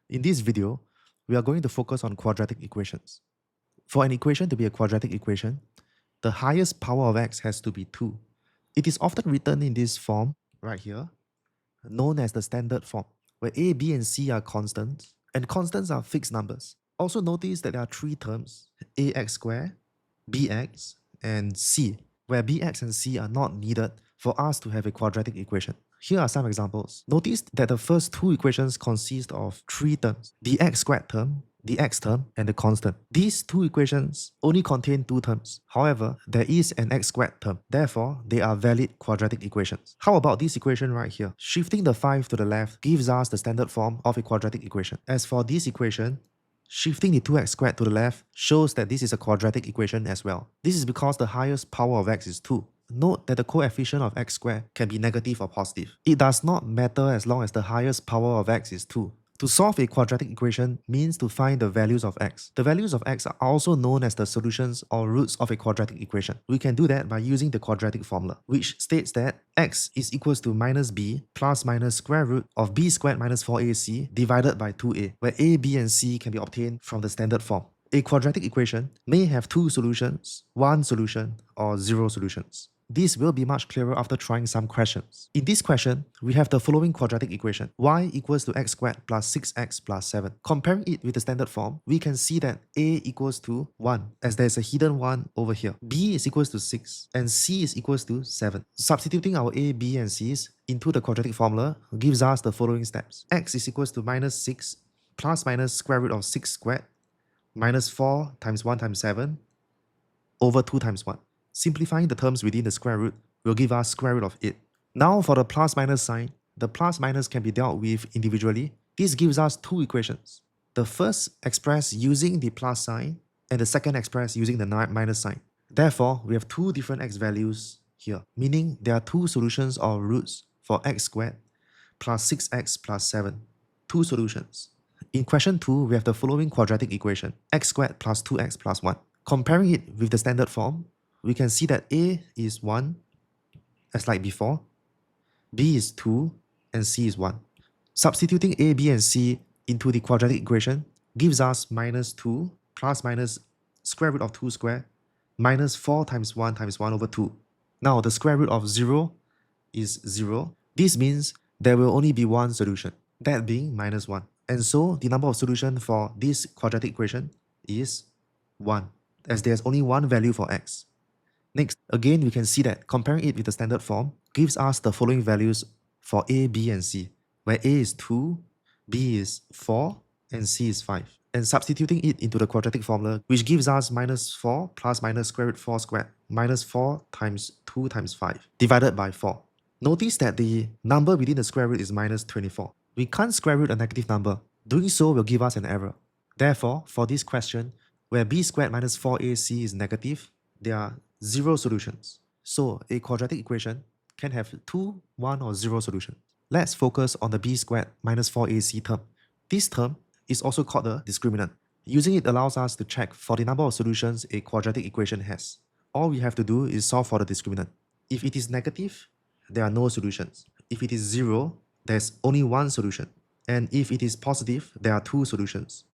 In this video, we are going to focus on quadratic equations. For an equation to be a quadratic equation, the highest power of x has to be 2. It is often written in this form right here, known as the standard form, where a, b, and c are constants, and constants are fixed numbers. Also notice that there are three terms, ax squared, bx, and c, where bx and c are not needed for us to have a quadratic equation. Here are some examples. Notice that the first two equations consist of three terms, the x squared term, the x term, and the constant. These two equations only contain two terms. However, there is an x squared term. Therefore, they are valid quadratic equations. How about this equation right here? Shifting the 5 to the left gives us the standard form of a quadratic equation. As for this equation, shifting the 2x squared to the left shows that this is a quadratic equation as well. This is because the highest power of x is 2. Note that the coefficient of x squared can be negative or positive. It does not matter as long as the highest power of x is 2. To solve a quadratic equation means to find the values of x. The values of x are also known as the solutions or roots of a quadratic equation. We can do that by using the quadratic formula, which states that x is equals to minus b plus minus square root of b squared minus 4ac divided by 2a, where a, b, and c can be obtained from the standard form. A quadratic equation may have two solutions, one solution, or zero solutions. This will be much clearer after trying some questions. In this question, we have the following quadratic equation, y equals to x squared plus 6x plus 7. Comparing it with the standard form, we can see that a equals to 1, as there is a hidden 1 over here. b is equals to 6, and c is equals to 7. Substituting our a, b, and c's into the quadratic formula gives us the following steps. X is equals to minus 6 plus minus square root of 6 squared minus 4 times 1 times 7 over 2 times 1. Simplifying the terms within the square root will give us square root of 8. Now for the plus minus sign, the plus minus can be dealt with individually. This gives us two equations. The first expressed using the plus sign and the second expressed using the minus sign. Therefore, we have two different x values here, meaning there are two solutions or roots for x squared plus 6x plus 7. Two solutions. In question 2, we have the following quadratic equation, x squared plus 2x plus 1. Comparing it with the standard form, we can see that a is 1, as like before, b is 2, and c is 1. Substituting a, b, and c into the quadratic equation gives us minus 2 plus minus square root of 2 squared minus 4 times 1 over 2. Now the square root of 0 is 0. This means there will only be one solution, that being minus 1. And so the number of solutions for this quadratic equation is 1, as there's only one value for x. Next, again, we can see that comparing it with the standard form gives us the following values for a, b, and c, where a is 2, b is 4, and c is 5. And substituting it into the quadratic formula, which gives us minus 4 plus minus square root 4 squared minus 4 times 2 times 5 divided by 4. Notice that the number within the square root is minus 24. We can't square root a negative number. Doing so will give us an error. Therefore, for this question, where b squared minus 4ac is negative, there are zero solutions. So a quadratic equation can have 2, 1, or 0 solutions. Let's focus on the b squared minus 4ac term. This term is also called the discriminant. Using it allows us to check for the number of solutions a quadratic equation has. All we have to do is solve for the discriminant. If it is negative, there are no solutions. If it is 0, there's only one solution. And if it is positive, there are two solutions.